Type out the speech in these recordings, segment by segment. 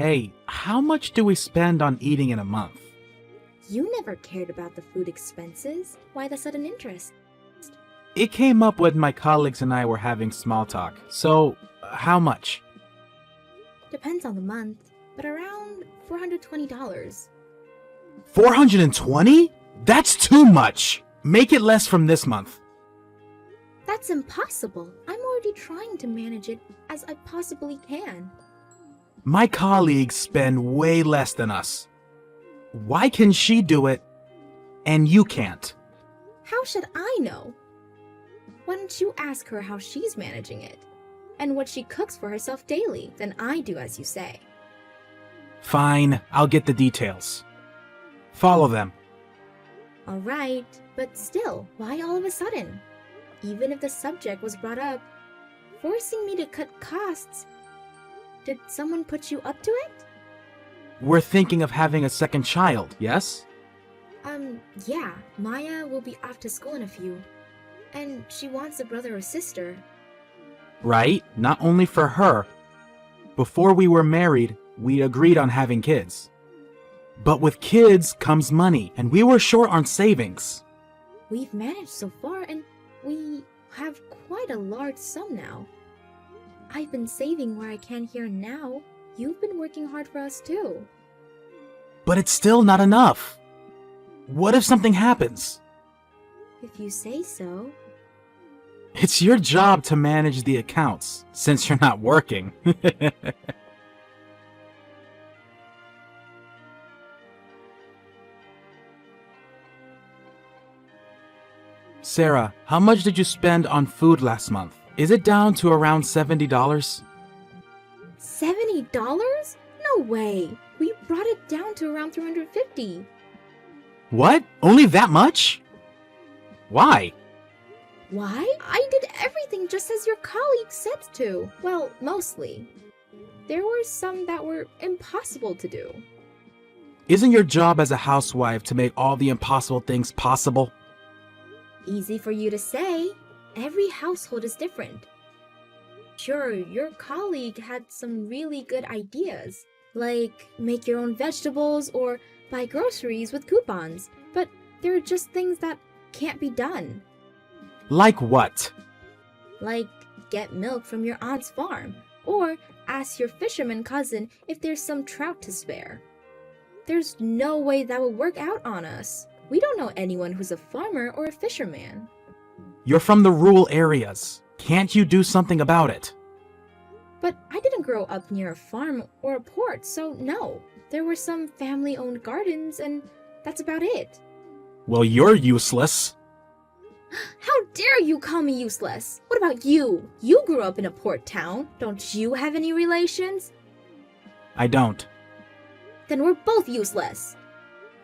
Hey, how much do we spend on eating in a month? You never cared about the food expenses. Why the sudden interest? It came up when my colleagues and I were having small talk. So, how much? Depends on the month, but around $420. 420? That's too much! Make it less from this month. That's impossible. I'm already trying to manage it as I possibly can. My colleagues spend way less than us. Why can she do it and you can't? How should I know? Why don't you ask her how she's managing it? And what she cooks for herself daily, then I do as you say. Fine, I'll get the details. Follow them. Alright, but still, why all of a sudden? Even if the subject was brought up, forcing me to cut costs, did someone put you up to it? We're thinking of having a second child, yes? Yeah, Maya will be off to school in a few. And she wants a brother or sister. Right? Not only for her. Before we were married, we agreed on having kids. But with kids comes money, and we were short on savings. We've managed so far, and we have quite a large sum now. I've been saving where I can here and now. You've been working hard for us too. But it's still not enough. What if something happens? If you say so. It's your job to manage the accounts, since you're not working. Sarah, how much did you spend on food last month? Is it down to around $70? $70? No way! We brought it down to around $350. What? Only that much? Why? Why? I did everything just as your colleague said to. Well, mostly. There were some that were impossible to do. Isn't your job as a housewife to make all the impossible things possible? Easy for you to say. Every household is different. Sure, your colleague had some really good ideas, like make your own vegetables or buy groceries with coupons, but there are just things that can't be done. Like what? Like get milk from your aunt's farm, or ask your fisherman cousin if there's some trout to spare. There's no way that would work out on us. We don't know anyone who's a farmer or a fisherman. You're from the rural areas. Can't you do something about it? But I didn't grow up near a farm or a port, so no. There were some family-owned gardens, and that's about it. Well, you're useless. How dare you call me useless? What about you? You grew up in a port town. Don't you have any relations? I don't. Then we're both useless.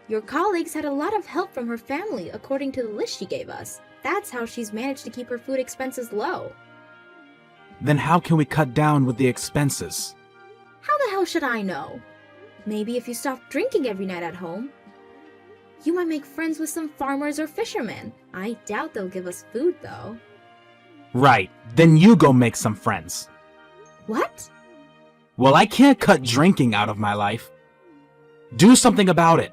Your colleagues had a lot of help from her family, according to the list she gave us. That's how she's managed to keep her food expenses low. Then how can we cut down with the expenses? How the hell should I know? Maybe if you stop drinking every night at home. You might make friends with some farmers or fishermen. I doubt they'll give us food, though. Right, then you go make some friends. What? Well, I can't cut drinking out of my life. Do something about it.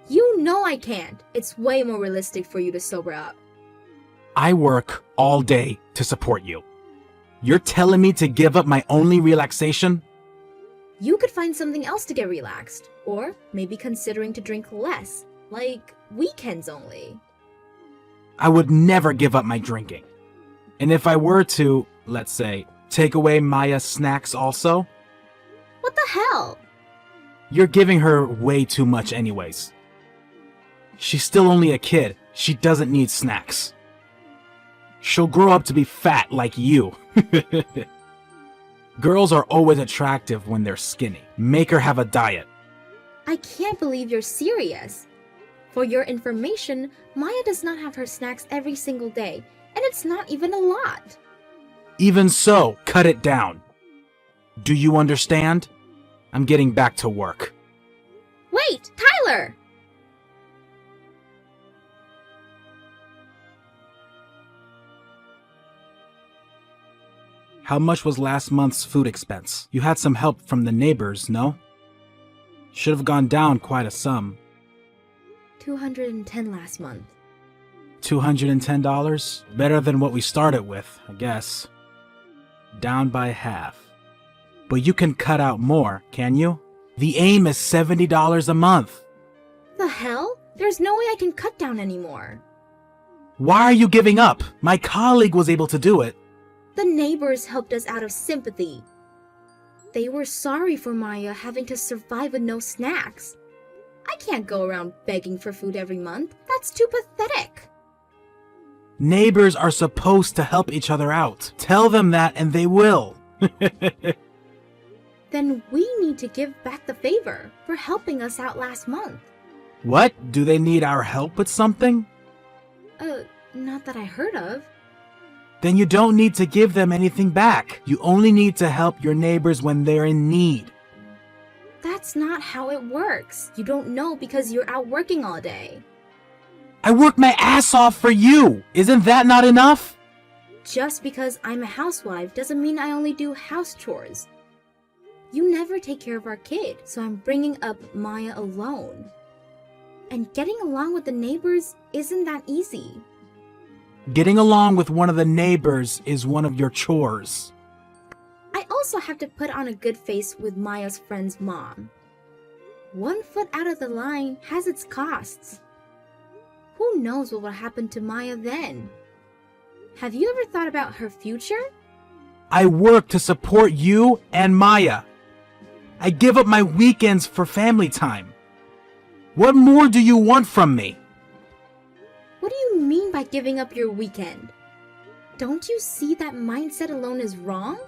You know I can't. It's way more realistic for you to sober up. I work all day to support you. You're telling me to give up my only relaxation? You could find something else to get relaxed, or maybe considering to drink less, like weekends only. I would never give up my drinking. And if I were to, let's say, take away Maya's snacks also? What the hell? You're giving her way too much anyways. She's still only a kid. She doesn't need snacks. She'll grow up to be fat like you. Girls are always attractive when they're skinny. Make her have a diet. I can't believe you're serious. For your information, Maya does not have her snacks every single day, and it's not even a lot. Even so, cut it down. Do you understand? I'm getting back to work. Wait, Tyler! How much was last month's food expense? You had some help from the neighbors, no? Should have gone down quite a sum. $210 last month. $210? Better than what we started with, I guess. Down by half. But you can cut out more, can you? The aim is $70 a month. The hell? There's no way I can cut down anymore. Why are you giving up? My colleague was able to do it. The neighbors helped us out of sympathy. They were sorry for Maya having to survive with no snacks. I can't go around begging for food every month. That's too pathetic. Neighbors are supposed to help each other out. Tell them that and they will. Then we need to give back the favor for helping us out last month. What? Do they need our help with something? Not that I heard of. Then you don't need to give them anything back. You only need to help your neighbors when they're in need. That's not how it works. You don't know because you're out working all day. I work my ass off for you. Isn't that not enough? Just because I'm a housewife doesn't mean I only do house chores. You never take care of our kid, so I'm bringing up Maya alone. And getting along with the neighbors isn't that easy. Getting along with one of the neighbors is one of your chores. I also have to put on a good face with Maya's friend's mom. 1 foot out of the line has its costs. Who knows what will happen to Maya then? Have you ever thought about her future? I work to support you and Maya. I give up my weekends for family time. What more do you want from me? What do you mean by giving up your weekend? Don't you see that mindset alone is wrong?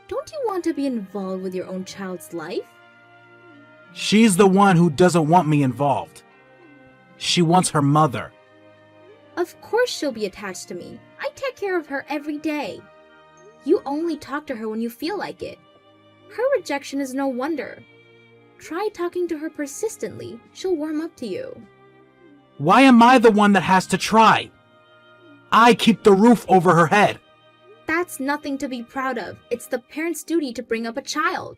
Don't you want to be involved with your own child's life? She's the one who doesn't want me involved. She wants her mother. Of course she'll be attached to me. I take care of her every day. You only talk to her when you feel like it. Her rejection is no wonder. Try talking to her persistently. She'll warm up to you. Why am I the one that has to try? I keep the roof over her head. That's nothing to be proud of. It's the parent's duty to bring up a child.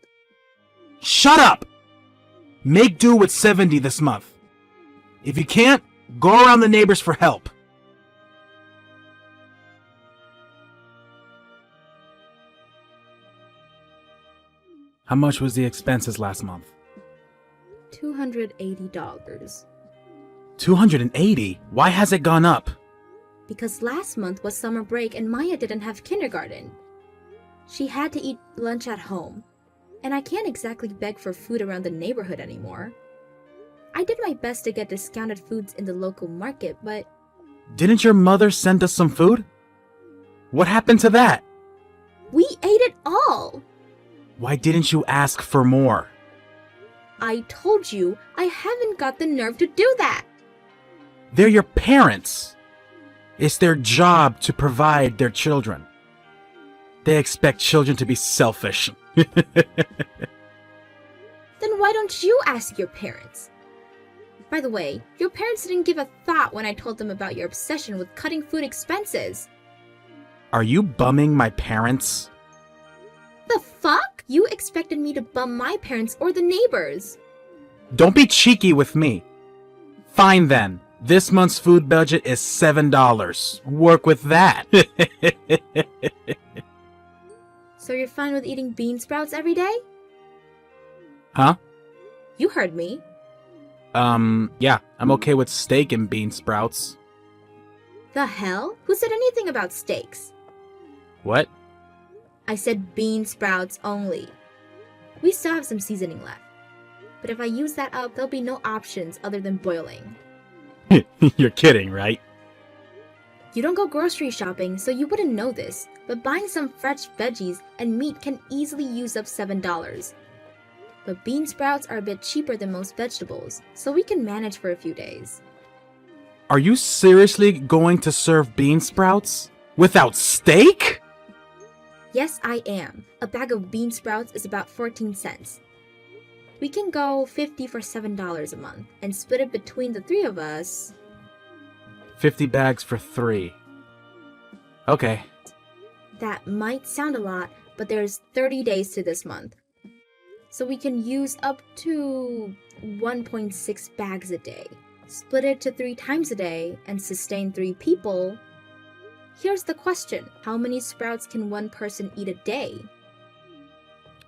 Shut up! Make do with 70 this month. If you can't, go around the neighbors for help. How much was the expenses last month? $280. 280? Why has it gone up? Because last month was summer break and Maya didn't have kindergarten. She had to eat lunch at home, and I can't exactly beg for food around the neighborhood anymore. I did my best to get discounted foods in the local market, but... Didn't your mother send us some food? What happened to that? we ate it all! Why didn't you ask for more? I told you I haven't got the nerve to do that! They're your parents. It's their job to provide their children. They expect children to be selfish. Then why don't you ask your parents? By the way, your parents didn't give a thought when I told them about your obsession with cutting food expenses. Are you bumming my parents? The fuck? You expected me to bum my parents or the neighbors. Don't be cheeky with me. Fine then. This month's food budget is $7. Work with that. So you're fine with eating bean sprouts every day? Huh? You heard me. Yeah, I'm okay with steak and bean sprouts. The hell? Who said anything about steaks? What? I said bean sprouts only. We still have some seasoning left. But if I use that up, there'll be no options other than boiling. You're kidding, right? You don't go grocery shopping, so you wouldn't know this, but buying some fresh veggies and meat can easily use up $7. But bean sprouts are a bit cheaper than most vegetables, so we can manage for a few days. Are you seriously going to serve bean sprouts? Without steak? Yes, I am. A bag of bean sprouts is about 14 cents. We can go 50 for $7 a month, and split it between the three of us. 50 bags for 3. Okay. That might sound a lot, but there's 30 days to this month. So we can use up to 1.6 bags a day. Split it to 3 times a day and sustain 3 people. Here's the question. How many sprouts can one person eat a day?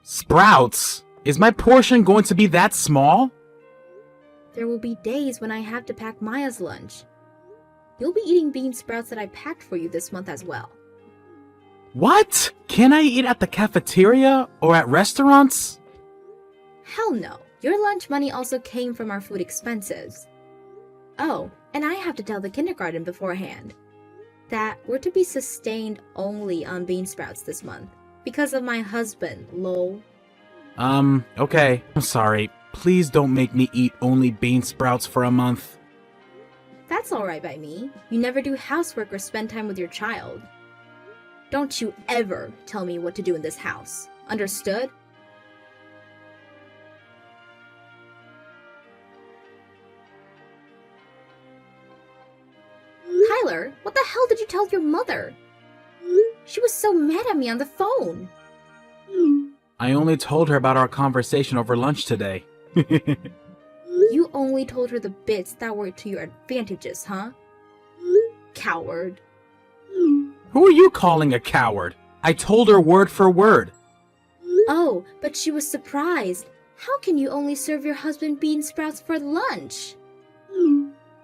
Sprouts? Is my portion going to be that small? There will be days when I have to pack Maya's lunch. You'll be eating bean sprouts that I packed for you this month as well. What? Can I eat at the cafeteria or at restaurants? Hell no. Your lunch money also came from our food expenses. Oh, and I have to tell the kindergarten beforehand that we're to be sustained only on bean sprouts this month because of my husband, lol. Okay. I'm sorry. Please don't make me eat only bean sprouts for a month. That's alright by me. You never do housework or spend time with your child. Don't you ever tell me what to do in this house. Understood? Tyler, what the hell did you tell your mother? She was so mad at me on the phone. I only told her about our conversation over lunch today. You only told her the bits that were to your advantages, huh? Coward. Who are you calling a coward? I told her word for word. Oh, but she was surprised. How can you only serve your husband bean sprouts for lunch?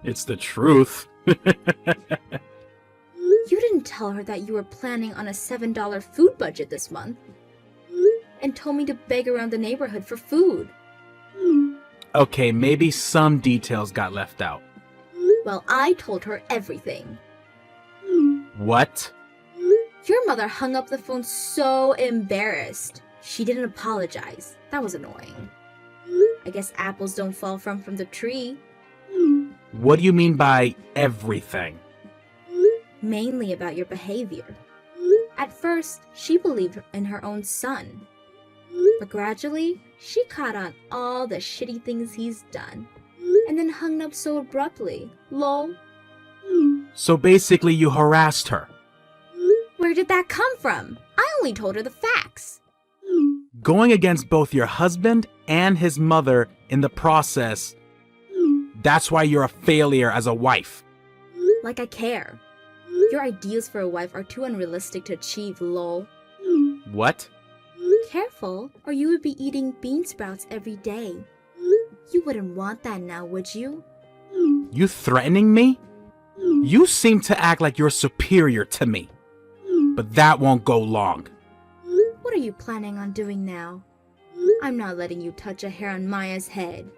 It's the truth. You didn't tell her that you were planning on a $7 food budget this month. And told me to beg around the neighborhood for food. Okay, maybe some details got left out. Well, I told her everything. What? Your mother hung up the phone so embarrassed. She didn't apologize. That was annoying. I guess apples don't fall from the tree. What do you mean by everything? Mainly about your behavior. At first, she believed in her own son. But gradually, she caught on all the shitty things he's done. And then hung up so abruptly. Lol. So basically you harassed her. Where did that come from? I only told her the facts. Going against both your husband and his mother in the process, that's why you're a failure as a wife. Like I care. Your ideals for a wife are too unrealistic to achieve, lol. What? Careful, or you would be eating bean sprouts every day. You wouldn't want that now, would you? You threatening me? You seem to act like you're superior to me. But that won't go long. What are you planning on doing now? I'm not letting you touch a hair on Maya's head.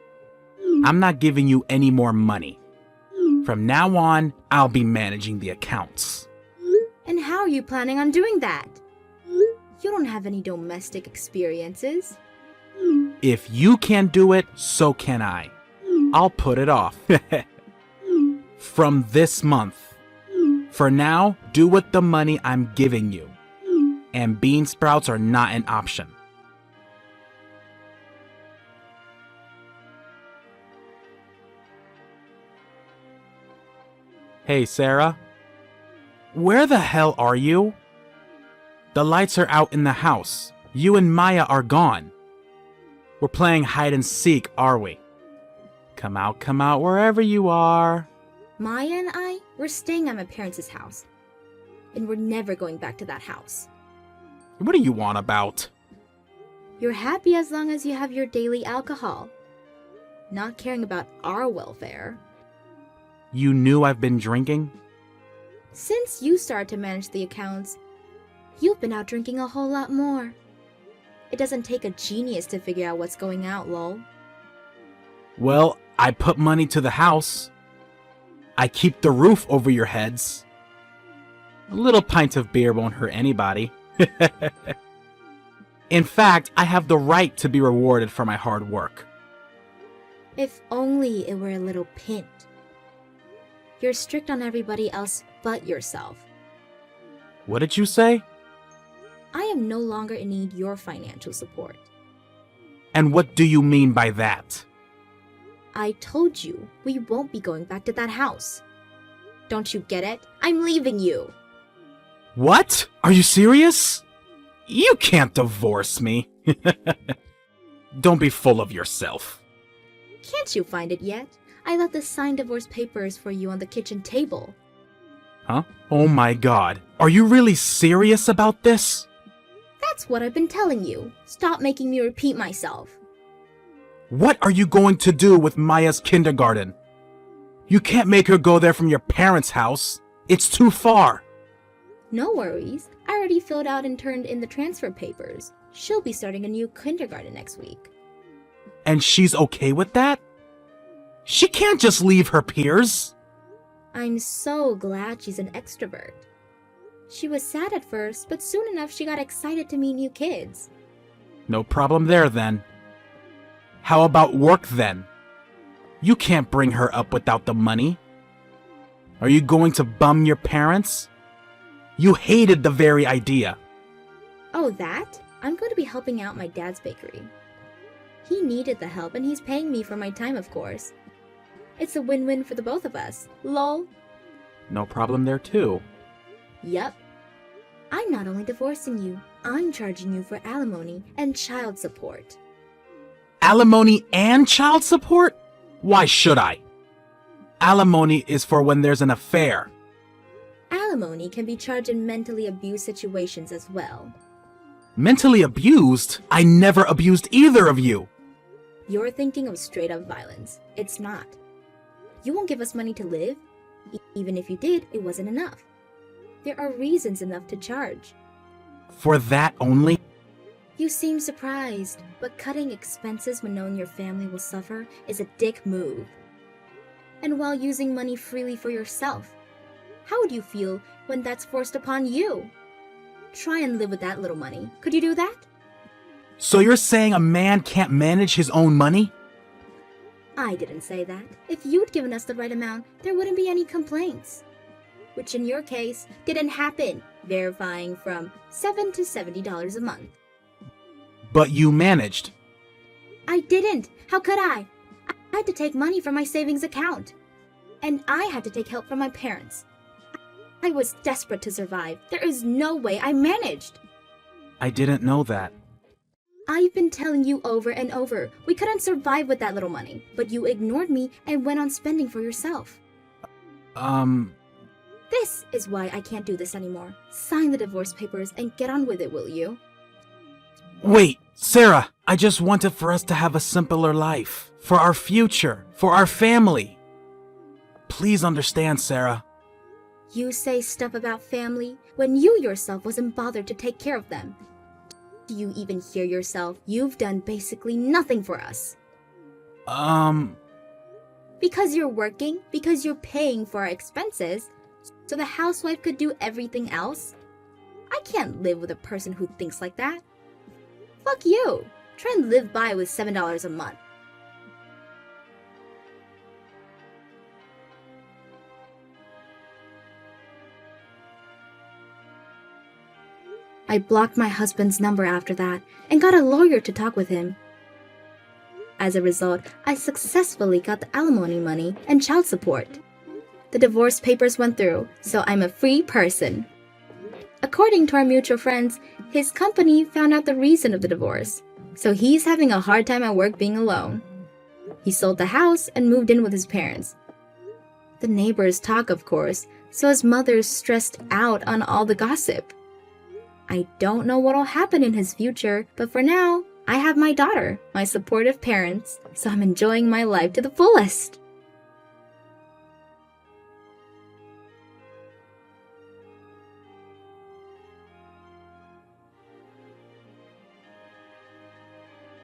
I'm not giving you any more money. From now on, I'll be managing the accounts. And how are you planning on doing that? You don't have any domestic experiences. If you can't do it, so can I. I'll put it off. From this month. For now, do with the money I'm giving you. And bean sprouts are not an option. Hey, Sarah. Where the hell are you? The lights are out in the house. You and Maya are gone. We're playing hide and seek, are we? Come out, wherever you are. Maya and I, we're staying at my parents' house. And we're never going back to that house. What do you want about? You're happy as long as you have your daily alcohol. Not caring about our welfare. You knew I've been drinking? Since you started to manage the accounts, you've been out drinking a whole lot more. It doesn't take a genius to figure out what's going out, lol. Well, I put money to the house. I keep the roof over your heads. A little pint of beer won't hurt anybody. In fact, I have the right to be rewarded for my hard work. If only it were a little pint. You're strict on everybody else but yourself. What did you say? I am no longer in need of your financial support. And what do you mean by that? I told you we won't be going back to that house. Don't you get it? I'm leaving you. What? Are you serious? You can't divorce me. Don't be full of yourself. Can't you find it yet? I left the signed divorce papers for you on the kitchen table. Huh? Oh my god. Are you really serious about this? That's what I've been telling you. Stop making me repeat myself. What are you going to do with Maya's kindergarten? You can't make her go there from your parents' house. It's too far. No worries. I already filled out and turned in the transfer papers. She'll be starting a new kindergarten next week. And she's okay with that? She can't just leave her peers. I'm so glad she's an extrovert. She was sad at first, but soon enough she got excited to meet new kids. No problem there then. How about work then? You can't bring her up without the money. Are you going to bum your parents? You hated the very idea. Oh, that? I'm going to be helping out my dad's bakery. He needed the help and he's paying me for my time, of course. It's a win-win for the both of us. Lol. No problem there too. Yep. I'm not only divorcing you, I'm charging you for alimony and child support. Alimony and child support? Why should I? Alimony is for when there's an affair. Alimony can be charged in mentally abused situations as well. Mentally abused? I never abused either of you. You're thinking of straight-up violence. It's not. You won't give us money to live. Even if you did, it wasn't enough. There are reasons enough to charge. For that only? You seem surprised, but cutting expenses when knowing your family will suffer is a dick move. And while using money freely for yourself, how would you feel when that's forced upon you? Try and live with that little money. Could you do that? So you're saying a man can't manage his own money? I didn't say that. If you'd given us the right amount, there wouldn't be any complaints. Which in your case, didn't happen, verifying from $7 to $70 a month. But you managed. I didn't. How could I? I had to take money from my savings account. And I had to take help from my parents. I was desperate to survive. There is no way I managed. I didn't know that. I've been telling you over and over, we couldn't survive with that little money, but you ignored me and went on spending for yourself. This is why I can't do this anymore. Sign the divorce papers and get on with it, will you? Wait, Sarah, I just wanted for us to have a simpler life. For our future, for our family. Please understand, Sarah. You say stuff about family when you yourself wasn't bothered to take care of them. Do you even hear yourself? You've done basically nothing for us. Because you're working, because you're paying for our expenses, so the housewife could do everything else? I can't live with a person who thinks like that. Fuck you. Try and live by with $7 a month. I blocked my husband's number after that and got a lawyer to talk with him. As a result, I successfully got the alimony money and child support. The divorce papers went through, so I'm a free person. According to our mutual friends, his company found out the reason of the divorce, so he's having a hard time at work being alone. He sold the house and moved in with his parents. The neighbors talk, of course, so his mother's stressed out on all the gossip. I don't know what'll happen in his future, but for now, I have my daughter, my supportive parents, so I'm enjoying my life to the fullest.